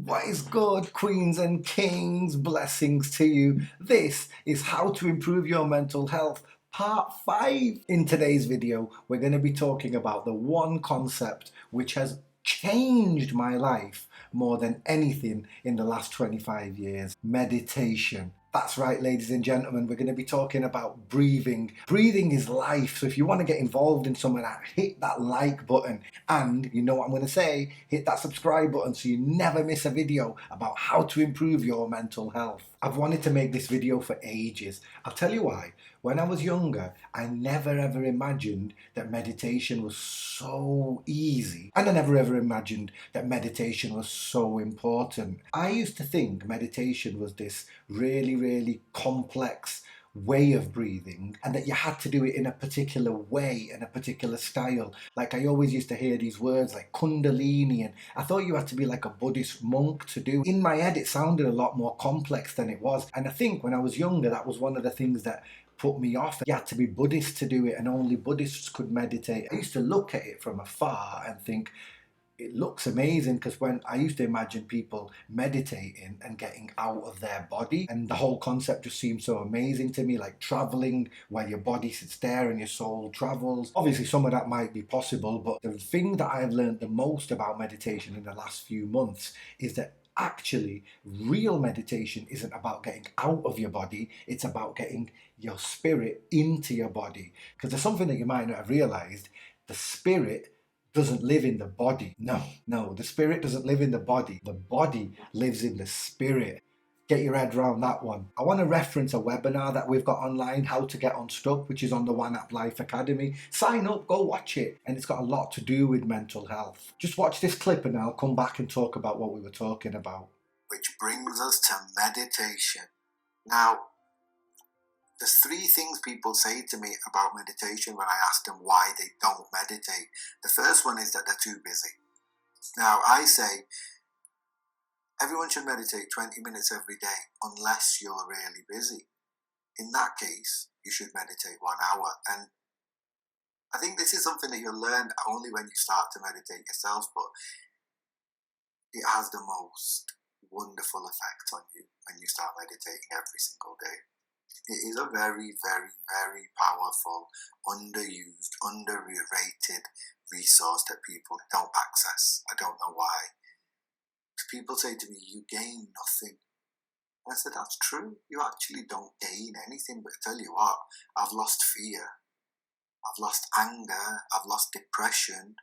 What is good, queens and kings? Blessings to you. This is how to improve your mental health, part 5. In today's video, we're going to be talking about the one concept which has changed my life more than anything in the last 25 years: meditation. That's right, ladies and gentlemen, we're going to be talking about breathing. Breathing is life. So if you want to get involved in some of that, hit that like button. And you know what I'm going to say, hit that subscribe button so you never miss a video about how to improve your mental health. I've wanted to make this video for ages. I'll tell you why. When I was younger, I never ever imagined that meditation was so easy. And I never ever imagined that meditation was so important. I used to think meditation was this really complex way of breathing, and that you had to do it in a particular way, in a particular style. Like, I always used to hear these words like kundalini, and I thought you had to be like a Buddhist monk to do. In my head, it sounded a lot more complex than it was. And I think when I was younger, that was one of the things that put me off. You had to be Buddhist to do it, and only Buddhists could meditate. I used to look at it from afar and think, it looks amazing, because when I used to imagine people meditating and getting out of their body, and the whole concept just seemed so amazing to me, like traveling where your body sits there and your soul travels. Obviously some of that might be possible, but the thing that I've learned the most about meditation in the last few months is that actually real meditation isn't about getting out of your body, it's about getting your spirit into your body. Because there's something that you might not have realized: the spirit doesn't live in the body. No, the spirit doesn't live in the body. The body lives in the spirit. Get your head around that one. I want to reference a webinar that we've got online, How to Get Unstuck, which is on the One App Life Academy. Sign up, go watch it. And it's got a lot to do with mental health. Just watch this clip and I'll come back and talk about what we were talking about. Which brings us to meditation. Now, there's 3 things people say to me about meditation when I ask them why they don't meditate. The first one is that they're too busy. Now, I say everyone should meditate 20 minutes every day unless you're really busy. In that case, you should meditate 1 hour. And I think this is something that you'll learn only when you start to meditate yourself, but it has the most wonderful effect on you when you start meditating every single day. It is a very powerful, underused, underrated resource that people don't access. I don't know why. People say to me, you gain nothing. And I said, that's true. You actually don't gain anything. But I tell you what, I've lost fear. I've lost anger. I've lost depression.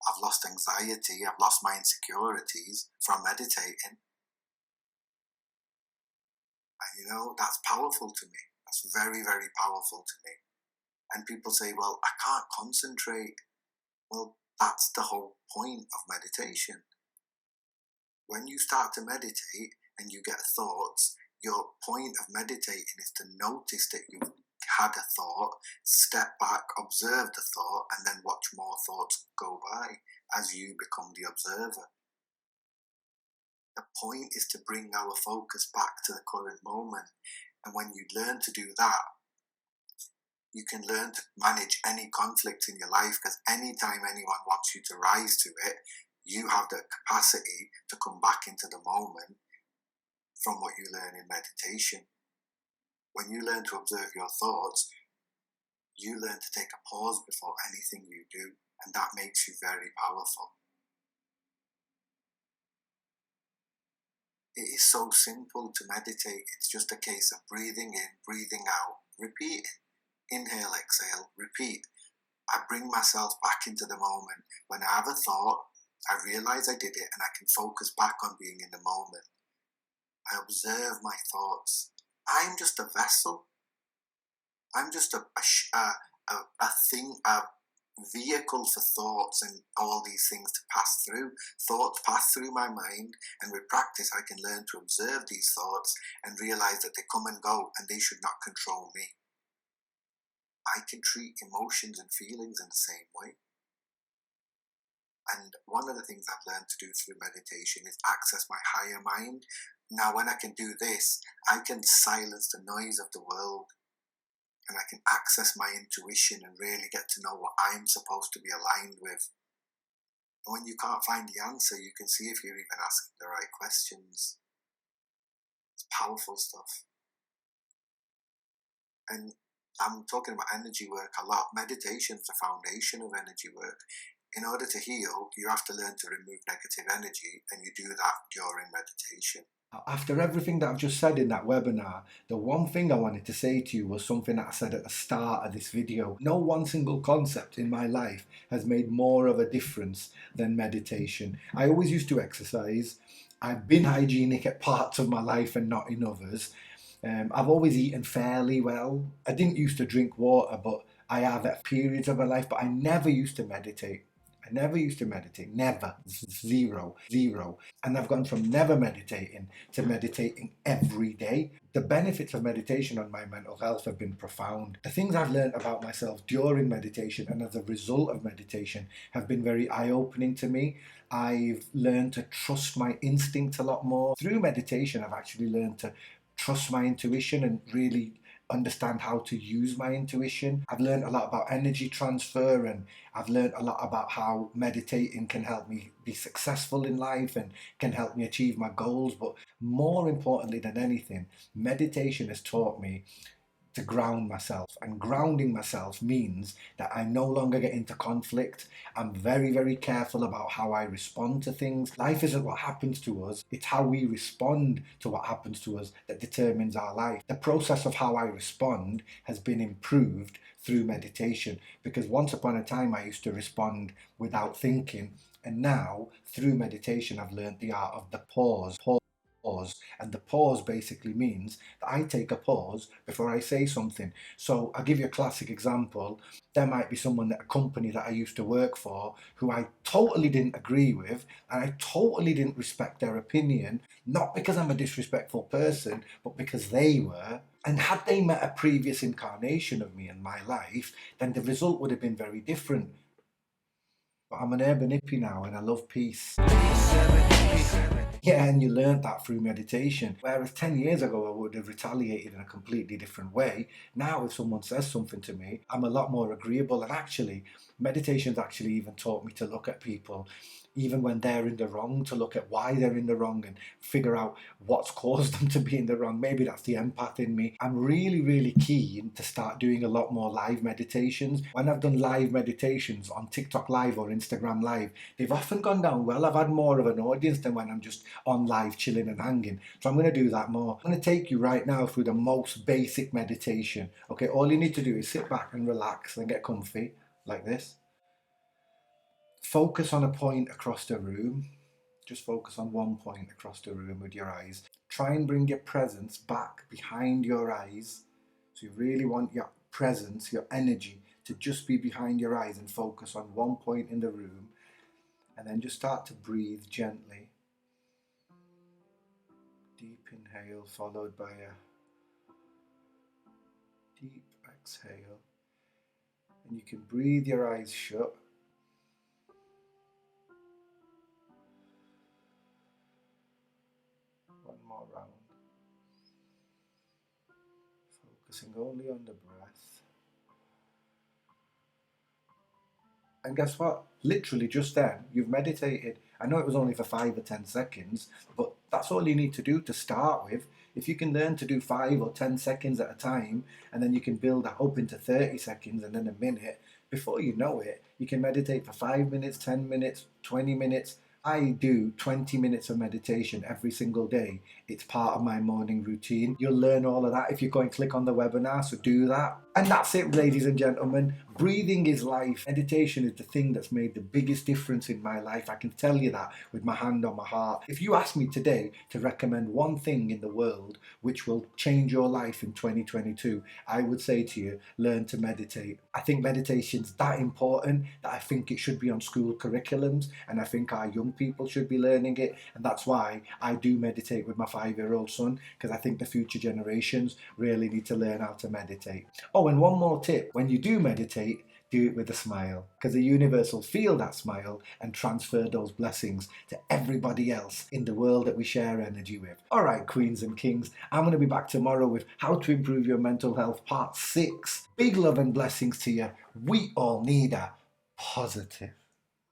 I've lost anxiety. I've lost my insecurities from meditating. And you know, that's powerful to me. That's very powerful to me. And people say, well, I can't concentrate. Well, that's the whole point of meditation. When you start to meditate and you get thoughts, your point of meditating is to notice that you've had a thought, step back, observe the thought, and then watch more thoughts go by as you become the observer. The point is to bring our focus back to the current moment. And when you learn to do that, you can learn to manage any conflict in your life, because anytime anyone wants you to rise to it, you have the capacity to come back into the moment from what you learn in meditation. When you learn to observe your thoughts, you learn to take a pause before anything you do, and that makes you very powerful. It is so simple to meditate. It's just a case of breathing in, breathing out, repeating. Inhale, exhale, repeat. I bring myself back into the moment. When I have a thought, I realize I did it and I can focus back on being in the moment. I observe my thoughts. I'm just a vessel. I'm just a vehicle for thoughts and all these things to pass through. Thoughts pass through my mind, and with practice I can learn to observe these thoughts and realize that they come and go and they should not control me. I can treat emotions and feelings in the same way. And one of the things I've learned to do through meditation is access my higher mind. Now, when I can do this, I can silence the noise of the world, and I can access my intuition and really get to know what I'm supposed to be aligned with. And when you can't find the answer, you can see if you're even asking the right questions. It's powerful stuff. And I'm talking about energy work a lot. Meditation is the foundation of energy work. In order to heal, you have to learn to remove negative energy, and you do that during meditation. After everything that I've just said in that webinar, the one thing I wanted to say to you was something that I said at the start of this video. No one single concept in my life has made more of a difference than meditation. I always used to exercise. I've been hygienic at parts of my life and not in others. I've always eaten fairly well. I didn't used to drink water, but I have at periods of my life, but I never used to meditate. I never used to meditate, never, zero. And I've gone from never meditating to meditating every day. The benefits of meditation on my mental health have been profound. The things I've learned about myself during meditation and as a result of meditation have been very eye-opening to me. I've learned to trust my instinct a lot more. Through meditation, I've actually learned to trust my intuition and really understand how to use my intuition. I've learned a lot about energy transfer, and I've learned a lot about how meditating can help me be successful in life and can help me achieve my goals. But more importantly than anything, meditation has taught me to ground myself, and grounding myself means that I no longer get into conflict. I'm very, very careful about how I respond to things. Life isn't what happens to us, it's how we respond to what happens to us that determines our life. The process of how I respond has been improved through meditation, because once upon a time I used to respond without thinking, and now through meditation I've learned the art of the pause. And the pause basically means that I take a pause before I say something. So I'll give you a classic example. There might be someone at a company that I used to work for who I totally didn't agree with, and I totally didn't respect their opinion, not because I'm a disrespectful person, but because they were. And had they met a previous incarnation of me in my life, then the result would have been very different. But I'm an urban hippie now and I love peace. Yeah, and you learned that through meditation. Whereas 10 years ago, I would have retaliated in a completely different way. Now, if someone says something to me, I'm a lot more agreeable. And actually, meditation's actually even taught me to look at people, even when they're in the wrong, to look at why they're in the wrong and figure out what's caused them to be in the wrong. Maybe that's the empath in me. I'm really, really keen to start doing a lot more live meditations. When I've done live meditations on TikTok Live or Instagram Live, they've often gone down well. I've had more of an audience than when I'm just on live chilling and hanging. So I'm going to do that more. I'm going to take you right now through the most basic meditation. Okay, all you need to do is sit back and relax and get comfy like this. Focus on a point across the room. Just focus on one point across the room with your eyes. Try and bring your presence back behind your eyes. So you really want your presence, your energy, to just be behind your eyes and focus on one point in the room. And then just start to breathe gently. Deep inhale followed by a deep exhale. And you can breathe your eyes shut. One more round. Focusing only on the breath. And guess what? Literally just then, you've meditated. I know it was only for 5 or 10 seconds, but that's all you need to do to start with. If you can learn to do 5 or 10 seconds at a time, and then you can build that up into 30 seconds and then a minute, before you know it, you can meditate for 5 minutes, 10 minutes, 20 minutes. I do 20 minutes of meditation every single day. It's part of my morning routine. You'll learn all of that if you go and click on the webinar, so do that. And that's it, ladies and gentlemen. Breathing is life. Meditation is the thing that's made the biggest difference in my life. I can tell you that with my hand on my heart. If you ask me today to recommend one thing in the world which will change your life in 2022, I would say to you, learn to meditate. I think meditation's that important that I think it should be on school curriculums, and I think our young people should be learning it. And that's why I do meditate with my 5-year-old son, because I think the future generations really need to learn how to meditate. Oh, and one more tip: when you do meditate, do it with a smile, because the universe will feel that smile and transfer those blessings to everybody else in the world that we share energy with. All right, queens and kings, I'm going to be back tomorrow with How to Improve Your Mental Health Part 6. Big love and blessings to you. We all need a positive